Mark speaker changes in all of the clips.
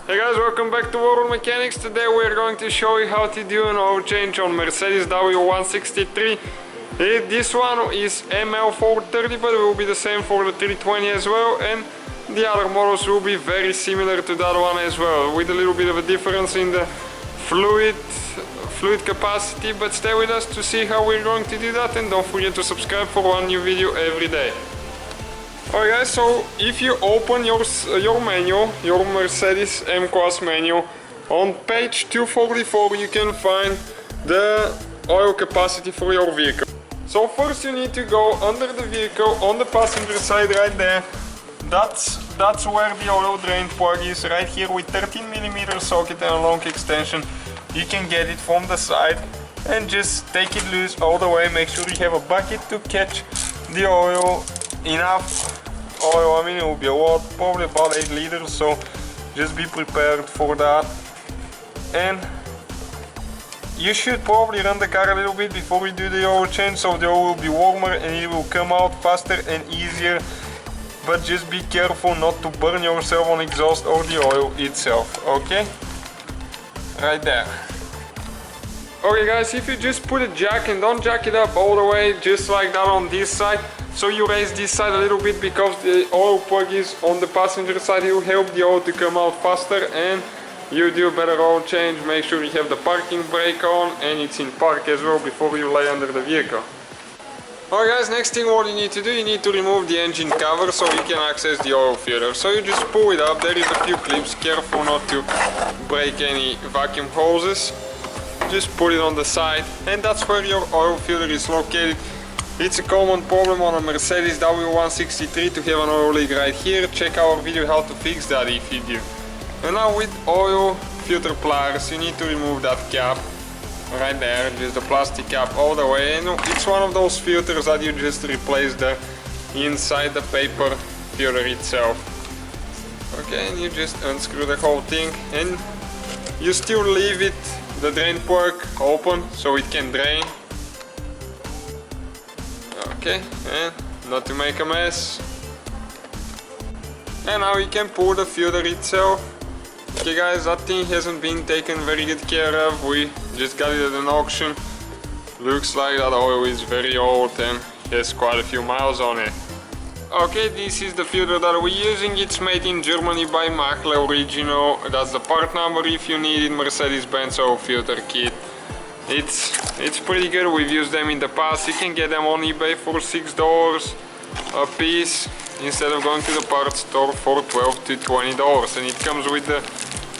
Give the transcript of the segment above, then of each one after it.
Speaker 1: Hey guys, welcome back to World Mechanics. Today we are going to show you how to do an oil change on Mercedes W163. This one is ML430, but it will be the same for the 320 as well, and the other models will be very similar to that one as well, with a little bit of a difference in the fluid capacity. But stay with us to see how we're going to do that, and don't forget to subscribe for one new video every day. Alright guys, so if you open your menu, your Mercedes M-Class menu, on page 244 you can find the oil capacity for your vehicle. So first you need to go under the vehicle on the passenger side right there. That's where the oil drain plug is, right here with 13mm socket and a long extension. You can get it from the side and just take it loose all the way. Make sure you have a bucket to catch the oil, enough oil. I mean, it will be a lot, probably about 8 liters, so just be prepared for that. And you should probably run the car a little bit before you do the oil change, so the oil will be warmer and it will come out faster and easier. But just be careful not to burn yourself on exhaust or the oil itself, okay? Right there. Okay guys, if you just put a jack and don't jack it up all the way, just like that on this side, so you raise this side a little bit because the oil plug is on the passenger side, it will help the oil to come out faster and you do a better oil change. Make sure you have the parking brake on and it's in park as well before you lay under the vehicle. Alright guys, next thing what you need to do, you need to remove the engine cover so you can access the oil filter. So you just pull it up, there is a few clips, careful not to break any vacuum hoses. Just put it on the side and that's where your oil filter is located. It's a common problem on a Mercedes W163 to have an oil leak right here. Check our video how to fix that if you do. And now with oil filter pliers you need to remove that cap right there, just the plastic cap all the way. And it's one of those filters that you just replace the inside the paper filter itself. Okay, and you just unscrew the whole thing and you still leave it, the drain plug, open so it can drain. Okay, and not to make a mess. And now you can pull the filter itself. Okay guys, that thing hasn't been taken very good care of. We just got it at an auction. Looks like that oil is very old and has quite a few miles on it. Okay, this is the filter that we're using. It's made in Germany by Machle Original. That's the part number if you need it. Mercedes-Benz oil filter kit. It's pretty good. We've used them in the past. You can get them on eBay for $6 a piece instead of going to the parts store for $12 to $20. And it comes with the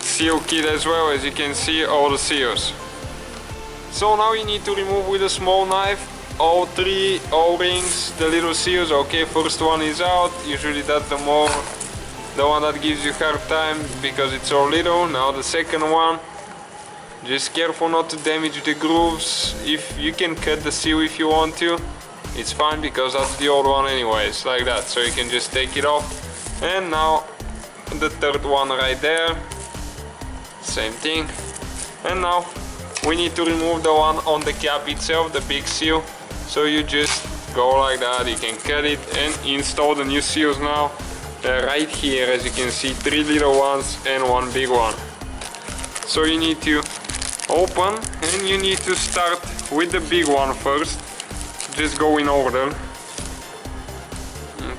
Speaker 1: seal kit as well, as you can see, all the seals. So now you need to remove with a small knife all 3 O-rings, the little seals. Okay, first one is out. Usually that's the one that gives you hard time because it's so little. Now the second one. Just careful not to damage the grooves. If you can cut the seal if you want to, it's fine because that's the old one anyways, like that. So you can just take it off. And now the third one right there, same thing. And now we need to remove the one on the cap itself, the big seal. So you just go like that, you can cut it and install the new seals now. Right here, as you can see, 3 little ones and 1 big one. So you need to open and you need to start with the big one first. Just go in order.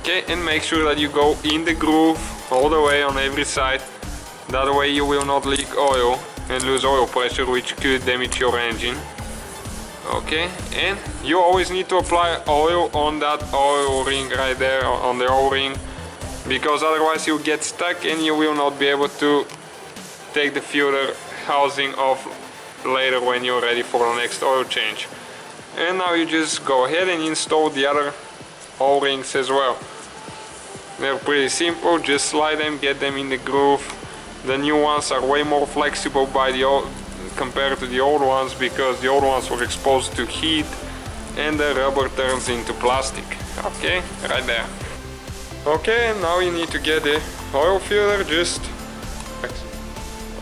Speaker 1: Okay, and make sure that you go in the groove all the way on every side. That way you will not leak oil and lose oil pressure, which could damage your engine. Okay, and you always need to apply oil on that oil ring right there, on the O-ring, because otherwise you'll get stuck and you will not be able to take the filter housing off later when you're ready for the next oil change. And now you just go ahead and install the other O-rings as well. They're pretty simple, just slide them, get them in the groove. The new ones are way more flexible compared to the old ones, because the old ones were exposed to heat and the rubber turns into plastic. Okay, right there. Okay, now you need to get the oil filter,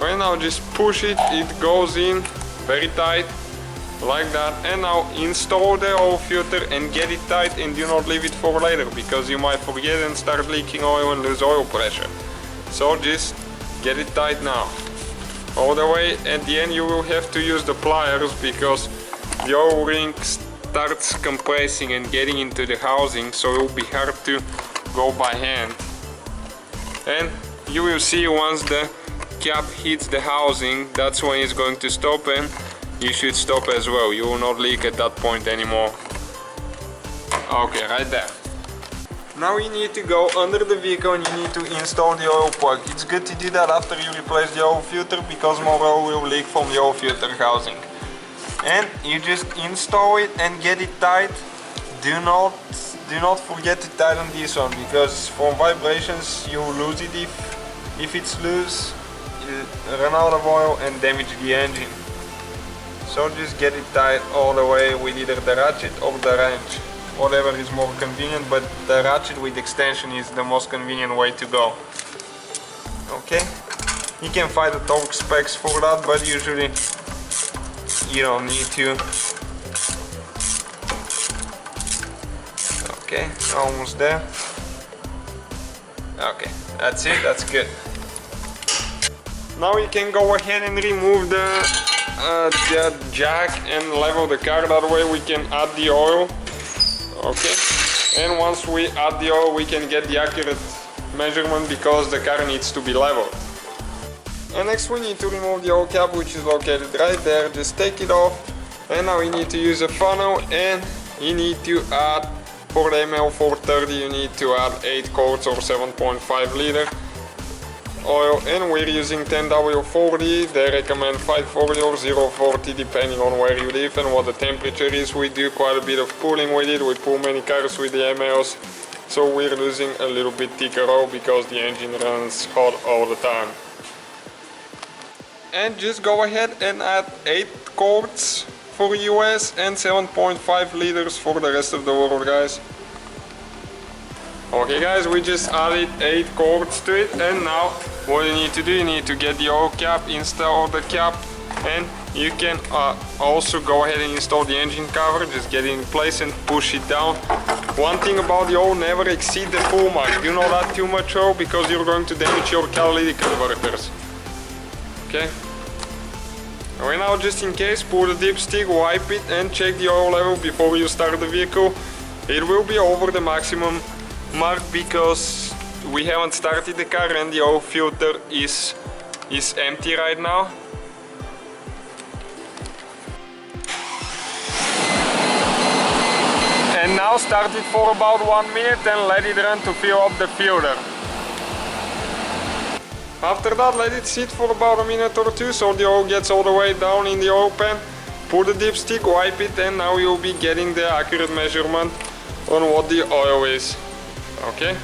Speaker 1: right now just push it, it goes in very tight, like that. And now install the oil filter and get it tight, and do not leave it for later because you might forget and start leaking oil and lose oil pressure. So just get it tight now. All the way. At the end you will have to use the pliers because the O-ring starts compressing and getting into the housing, so it will be hard to go by hand. And you will see once the cap hits the housing, that's when it's going to stop, and you should stop as well. You will not leak at that point anymore. Okay, right there. Now you need to go under the vehicle and you need to install the oil plug. It's good to do that after you replace the oil filter because more oil will leak from the oil filter housing. And you just install it and get it tight. Do not forget to tighten this one because from vibrations you will lose it if it's loose. You run out of oil and damage the engine. So just get it tight all the way with either the ratchet or the wrench, whatever is more convenient, but the ratchet with extension is the most convenient way to go. Okay, you can find the torque specs for that, but usually you don't need to. Okay, almost there. Okay, that's it, that's good. Now you can go ahead and remove the jack and level the car. That way we can add the oil. Okay, and once we add the oil we can get the accurate measurement because the car needs to be leveled. And next we need to remove the oil cap, which is located right there. Just take it off, and now we need to use a funnel, and you need to add, for the ML430 you need to add 8 quarts or 7.5 liter oil, and we're using 10W40. They recommend 540 or 040 depending on where you live and what the temperature is. We do quite a bit of pulling with it. We pull many cars with the MLs, so we're using a little bit thicker oil because the engine runs hot all the time. And just go ahead and add 8 quarts for US and 7.5 liters for the rest of the world, guys. Okay guys, we just added 8 quarts to it, and now what you need to do, you need to get the oil cap, install the cap, and you can also go ahead and install the engine cover. Just get it in place and push it down. One thing about the oil, never exceed the full mark. Do not add too much oil because you're going to damage your catalytic converters. Okay? Right now, just in case, pull the dipstick, wipe it and check the oil level before you start the vehicle. It will be over the maximum mark because we haven't started the car and the oil filter is empty right now. And now start it for about 1 minute and let it run to fill up the filter. After that, let it sit for about a minute or two so the oil gets all the way down in the oil pan. Pull the dipstick, wipe it, and now you'll be getting the accurate measurement on what the oil is. Okay?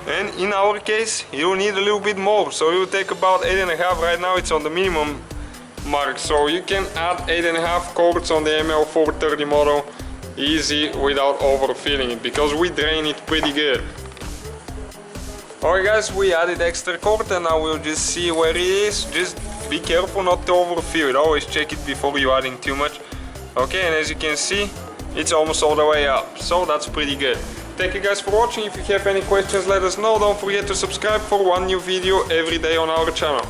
Speaker 1: And in our case, you'll need a little bit more, so it will take about 8.5. Right now it's on the minimum mark, so you can add 8.5 quarts on the ML430 model easy without overfilling it because we drain it pretty good. Alright guys, we added extra quart and now we'll just see where it is. Just be careful not to overfill it, always check it before you're adding too much. Okay, and as you can see, it's almost all the way up, so that's pretty good. Thank you guys for watching. If you have any questions, let us know. Don't forget to subscribe for one new video every day on our channel.